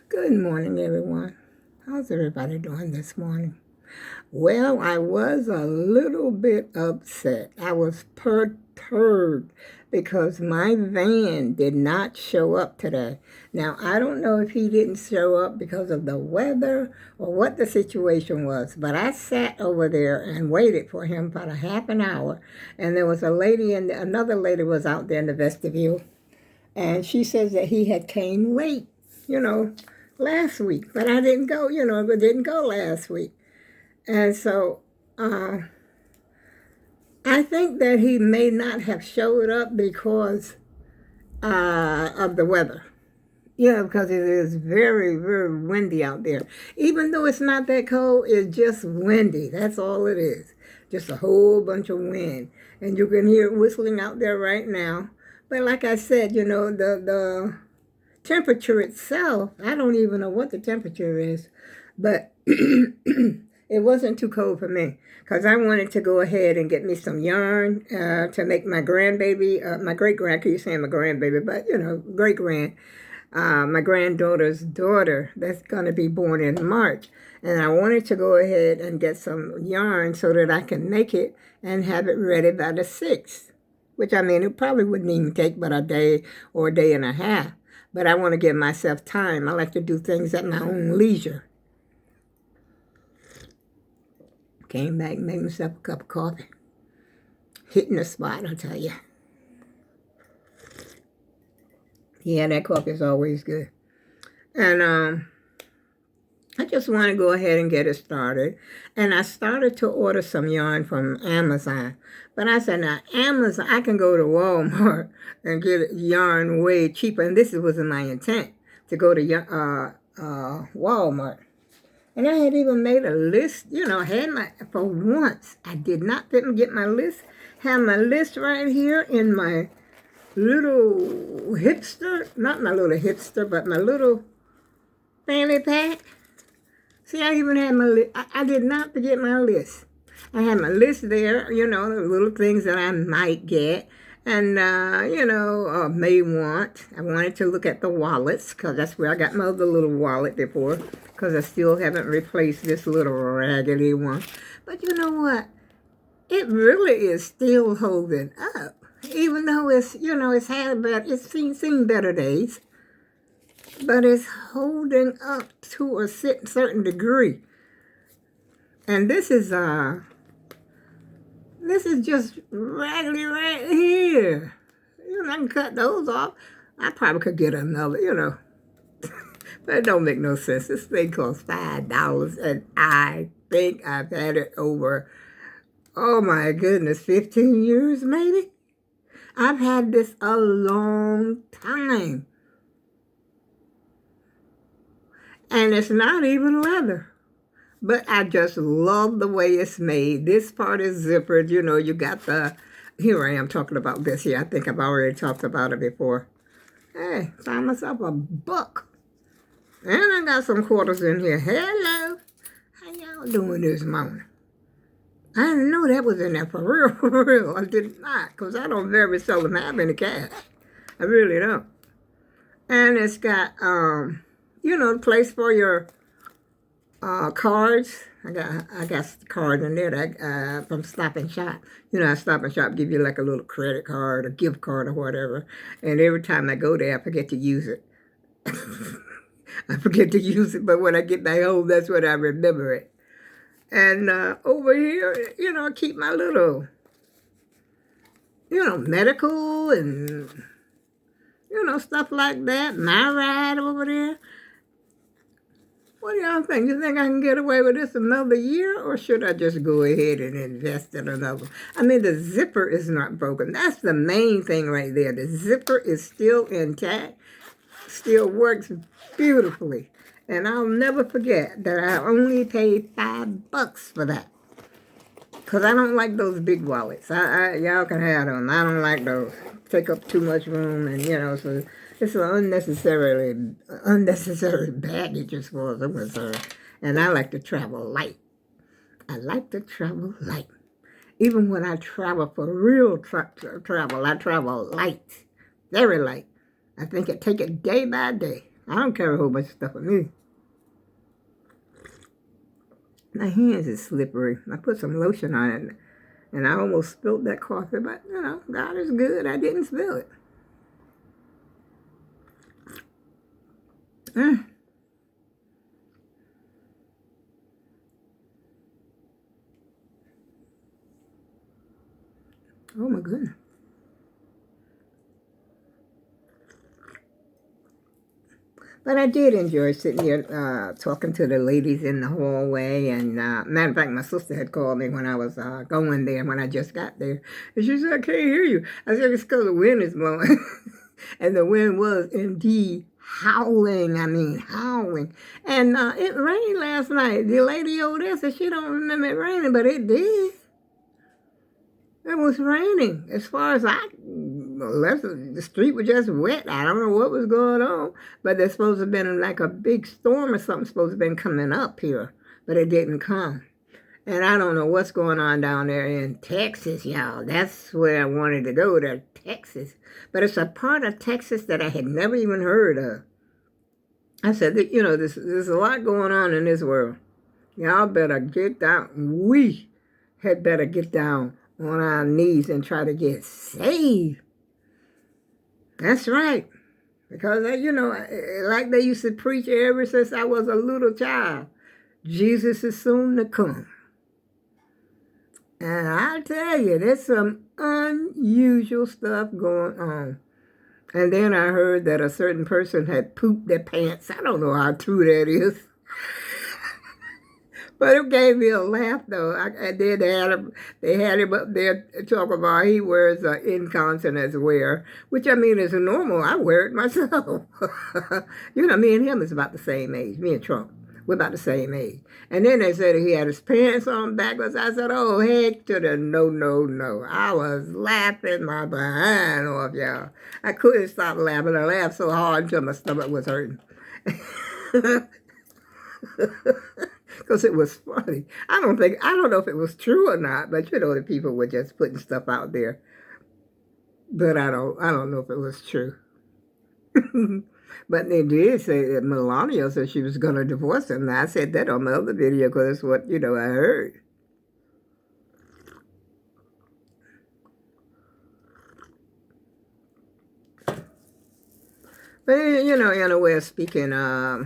Good morning, everyone. How's everybody doing this morning? Well, I was a little bit upset. I was perturbed because my van did not show up today. Now, I don't know if he didn't show up because of the weather or what the situation was, but I sat over there and waited for him for a half an hour, and there was a lady and another lady was out there in the vestibule, and she says that he had came late, you know, last week, but I didn't go, but didn't go last week. And so I think that he may not have showed up because of the weather. Yeah, because it is very, very windy out there. Even though it's not that cold, it's just windy. That's all it is. Just a whole bunch of wind. And you can hear it whistling out there right now. But like I said, the temperature itself, I don't even know what the temperature is. But it wasn't too cold for me because I wanted to go ahead and get me some yarn to make my grandbaby, my great-grand, I keep saying my grandbaby, but, great-grand, my granddaughter's daughter that's going to be born in March. And I wanted to go ahead and get some yarn so that I can make it and have it ready by the 6th, which, I mean, it probably wouldn't even take but a day or a day and a half. But I want to give myself time. I like to do things at my own leisure. Came back, made myself a cup of coffee. Hitting the spot, I tell you. Yeah, that coffee is always good. And I just want to go ahead and get it started. And I started to order some yarn from Amazon. But I said, now, Amazon, I can go to Walmart and get yarn way cheaper. And this was my intent, to go to Walmart. And I had even made a list, for once. I did not get my list. Have my list right here in my little hipster, not my little hipster, but my little fanny pack. See, I even had my list. I did not forget my list. I had my list there, the little things that I might get and, may want. I wanted to look at the wallets because that's where I got my other little wallet before, because I still haven't replaced this little raggedy one. But you know what? It really is still holding up. Even though it's, it's seen better days. But it's holding up to a certain degree. And this is just raggedy right here. I can cut those off. I probably could get another, But it don't make no sense. This thing costs $5, and I think I've had it over, oh my goodness, 15 years maybe? I've had this a long time. And it's not even leather. But I just love the way it's made. This part is zippered. You got here I am talking about this here. I think I've already talked about it before. Hey, found myself a book. And I got some quarters in here. Hello. How y'all doing this morning? I didn't know that was in there for real, for real. I did not, because I don't very seldom have any cash. I really don't. And it's got, the place for your cards. I got cards in there that from Stop and Shop. Stop and Shop give you like a little credit card, a gift card, or whatever. And every time I go there, I forget to use it. I forget to use it, but when I get back home, that's when I remember it. And over here, I keep my little, medical and, stuff like that. My ride over there. What do y'all think? You think I can get away with this another year, or should I just go ahead and invest in another? I mean, the zipper is not broken. That's the main thing right there. The zipper is still intact, still works beautifully. And I'll never forget that I only paid $5 for that. Because I don't like those big wallets. Y'all can have them. I don't like those. Take up too much room, and, so it's an unnecessary baggage as far as I'm concerned. And I like to travel light. I like to travel light. Even when I travel for real travel, I travel light. Very light. I think I take it day by day. I don't carry a whole bunch of stuff with me. My hands is slippery. I put some lotion on it, and I almost spilled that coffee, but, you know, God is good. I didn't spill it. Oh, my goodness. But I did enjoy sitting here talking to the ladies in the hallway. And matter of fact, my sister had called me when I was going there, when I just got there. And she said, I can't hear you. I said, it's because the wind is blowing. And the wind was indeed howling. I mean, howling. And it rained last night. The lady over there said she don't remember it raining, but it did. It was raining. As far as unless the street was just wet. I don't know what was going on. But there's supposed to have been like a big storm or something supposed to have been coming up here. But it didn't come. And I don't know what's going on down there in Texas, y'all. That's where I wanted to go, to Texas. But it's a part of Texas that I had never even heard of. I said, you know, there's a lot going on in this world. Y'all better get down. We had better get down on our knees and try to get saved. That's right. Because, you know, like they used to preach ever since I was a little child, Jesus is soon to come. And I tell you, there's some unusual stuff going on. And then I heard that a certain person had pooped their pants. I don't know how true that is. But it gave me a laugh, though. They had him up there talking about he wears incontinence wear, which, I mean, is normal. I wear it myself. You know, me and him is about the same age. Me and Trump, we're about the same age. And then they said he had his pants on backwards. I said, oh, heck to the no, no, no. I was laughing my behind off, y'all. I couldn't stop laughing. I laughed so hard until my stomach was hurting. Because it was funny. I don't know if it was true or not, but you know, the people were just putting stuff out there. But I don't know if it was true. But they did say that Melania said she was going to divorce him. Now, I said that on my other video because that's what, you know, I heard. But, you know, in a way of speaking, I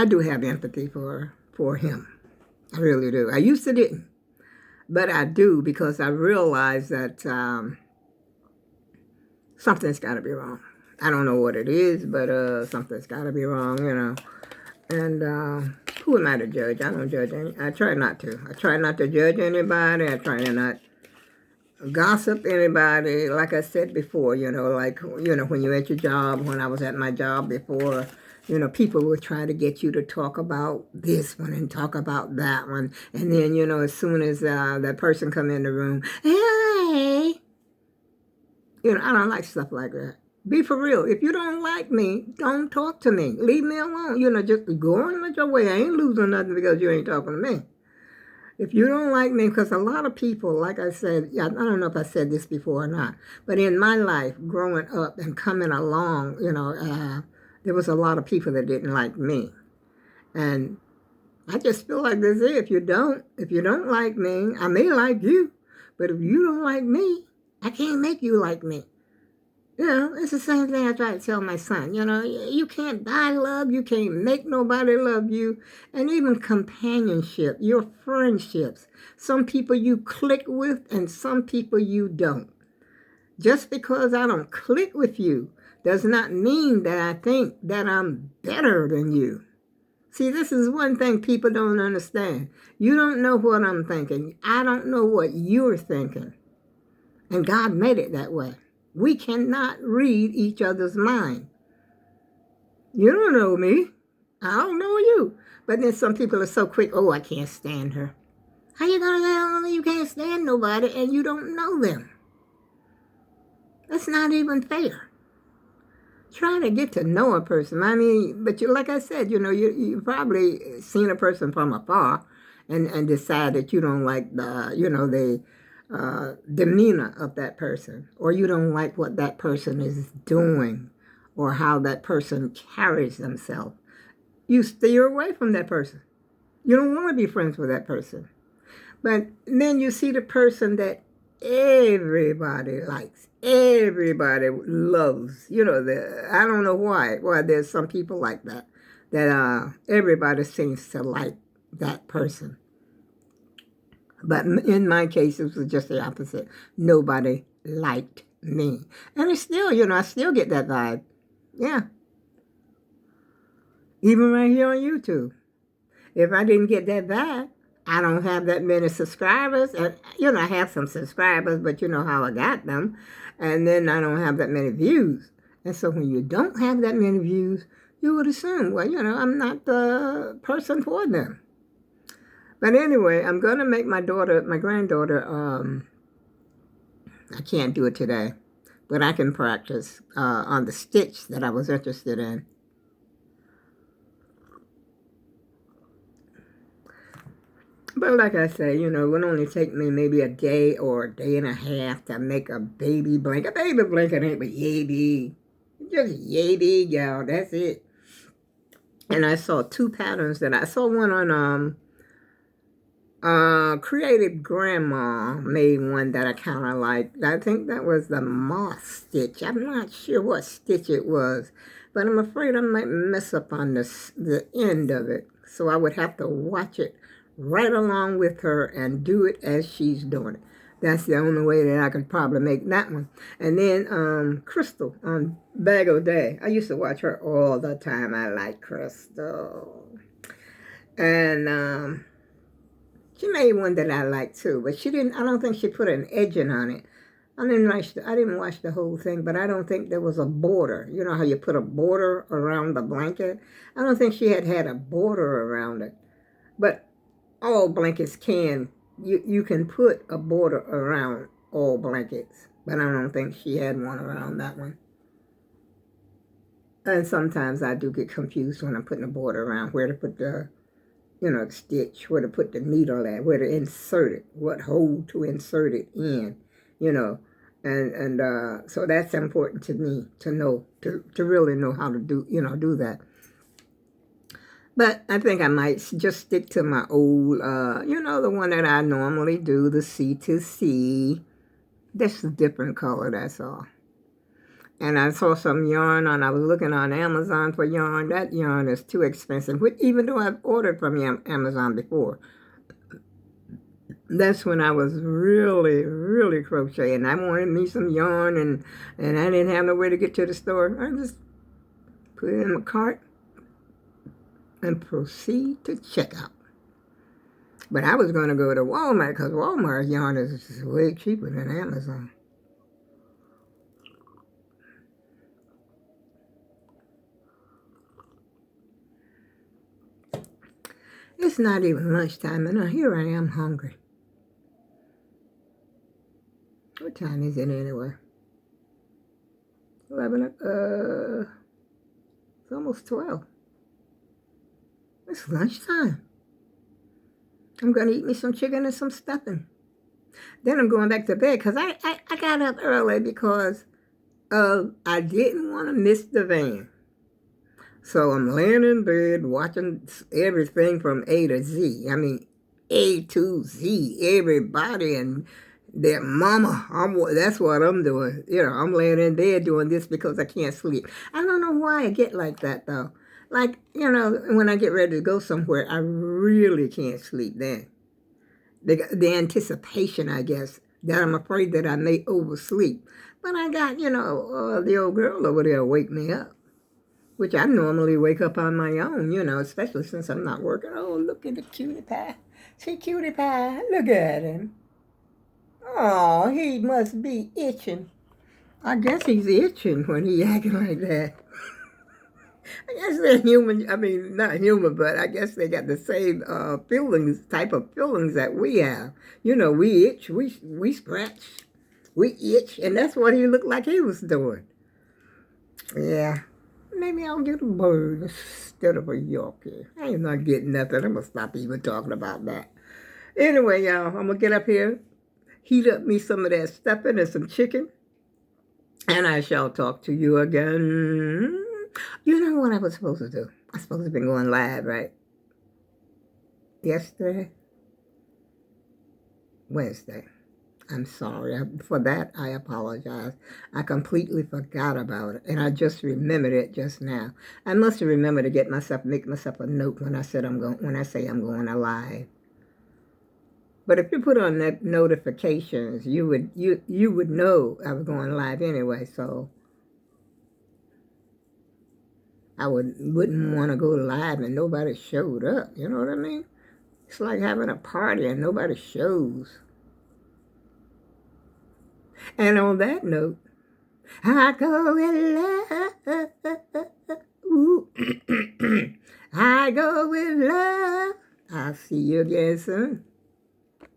do have empathy for him. I really do. I used to didn't. But I do, because I realize that something's got to be wrong. I don't know what it is, but something's got to be wrong, you know. And who am I to judge? I don't judge any. I try not to. I try not to judge anybody. I try to not gossip anybody. Like I said before, you know, like, you know, when you're at your job, when I was at my job before, you know, people will try to get you to talk about this one and talk about that one. And then, you know, as soon as that person come in the room, hey, you know, I don't like stuff like that. Be for real. If you don't like me, don't talk to me. Leave me alone. You know, just go on with your way. I ain't losing nothing because you ain't talking to me. If you don't like me, because a lot of people, like I said, I don't know if I said this before or not, but in my life, growing up and coming along, you know, there was a lot of people that didn't like me. And I just feel like this is, if you don't like me, I may like you, but if you don't like me, I can't make you like me. You know, it's the same thing I try to tell my son. You know, you can't buy love. You can't make nobody love you. And even companionship, your friendships. Some people you click with and some people you don't. Just because I don't click with you does not mean that I think that I'm better than you. See, this is one thing people don't understand. You don't know what I'm thinking. I don't know what you're thinking. And God made it that way. We cannot read each other's mind. You don't know me. I don't know you. But then some people are so quick, oh, I can't stand her. How you going to tell you can't stand nobody and you don't know them? That's not even fair. Try to get to know a person. I mean, but you, like I said, you know, you probably seen a person from afar and decide that you don't like the, you know, demeanor of that person, or you don't like what that person is doing, or how that person carries themselves, you steer away from that person. You don't want to be friends with that person. But then you see the person that everybody likes, everybody loves. I don't know why. Why there's some people like that. That everybody seems to like that person. But in my case, it was just the opposite. Nobody liked me. And it's still, I still get that vibe. Yeah. Even right here on YouTube. If I didn't get that vibe, I don't have that many subscribers. And, I have some subscribers, but you know how I got them. And then I don't have that many views. And so when you don't have that many views, you would assume, well, I'm not the person for them. But anyway, I'm going to make my granddaughter, I can't do it today, but I can practice on the stitch that I was interested in. But like I say, it would only take me maybe a day or a day and a half to make a baby blanket. A baby blanket ain't but yay big. Just yay big, y'all. That's it. And I saw two patterns I saw one on Creative Grandma made one that I kind of liked. I think that was the moss stitch. I'm not sure what stitch it was, but I'm afraid I might mess up on the end of it. So I would have to watch it right along with her and do it as she's doing it. That's the only way that I could probably make that one. And then Crystal on Bag O' Day. I used to watch her all the time. I like Crystal. And she made one that I liked too, but I don't think she put an edging on it. I didn't watch the whole thing, but I don't think there was a border. You know how you put a border around the blanket? I don't think she had a border around it. But all blankets you can put a border around all blankets, but I don't think she had one around that one. And sometimes I do get confused when I'm putting a border around where to put the stitch, where to put the needle at, where to insert it, what hole to insert it in, and so that's important to me to know, to really know how to do that. But I think I might just stick to my old, the one that I normally do, the C2C. That's a different color, that's all. And I saw some yarn I was looking on Amazon for yarn. That yarn is too expensive, even though I've ordered from Amazon before. That's when I was really, really crocheting. I wanted me some yarn, and I didn't have no way to get to the store. I just put it in my cart and proceed to checkout. But I was going to go to Walmart because Walmart yarn is way cheaper than Amazon. It's not even lunchtime, and here I am hungry. What time is it anyway? 11, it's almost 12. It's lunchtime. I'm going to eat me some chicken and some stuffing. Then I'm going back to bed because I got up early because I didn't want to miss the van. So I'm laying in bed watching everything from A to Z. I mean, A to Z. Everybody and their mama. That's what I'm doing. I'm laying in bed doing this because I can't sleep. I don't know why I get like that, though. Like, when I get ready to go somewhere, I really can't sleep then. The anticipation, I guess, that I'm afraid that I may oversleep. But I got, the old girl over there wake me up, which I normally wake up on my own, especially since I'm not working. Oh, look at the cutie pie. See, cutie pie, look at him. Oh, he must be itching. I guess he's itching when he acting like that. I guess they're human. I mean, not human, but I guess they got the same type of feelings that we have. We itch, we scratch, we itch, and that's what he looked like he was doing. Yeah, maybe I'll get a bird instead of a Yorkie. I ain't not getting nothing. I'm going to stop even talking about that. Anyway, y'all, I'm going to get up here, heat up me some of that stuffing and some chicken, and I shall talk to you again. You know what I was supposed to do? I was supposed to have been going live, right? Yesterday? Wednesday. I'm sorry. For that, I apologize. I completely forgot about it, and I just remembered it just now. I must have remembered to make myself a note when I say I'm going live. But if you put on that notifications, you would know I was going live anyway. So I wouldn't want to go live and nobody showed up. You know what I mean? It's like having a party and nobody shows. And on that note, I go with love. Ooh. I go with love. I'll see you again soon.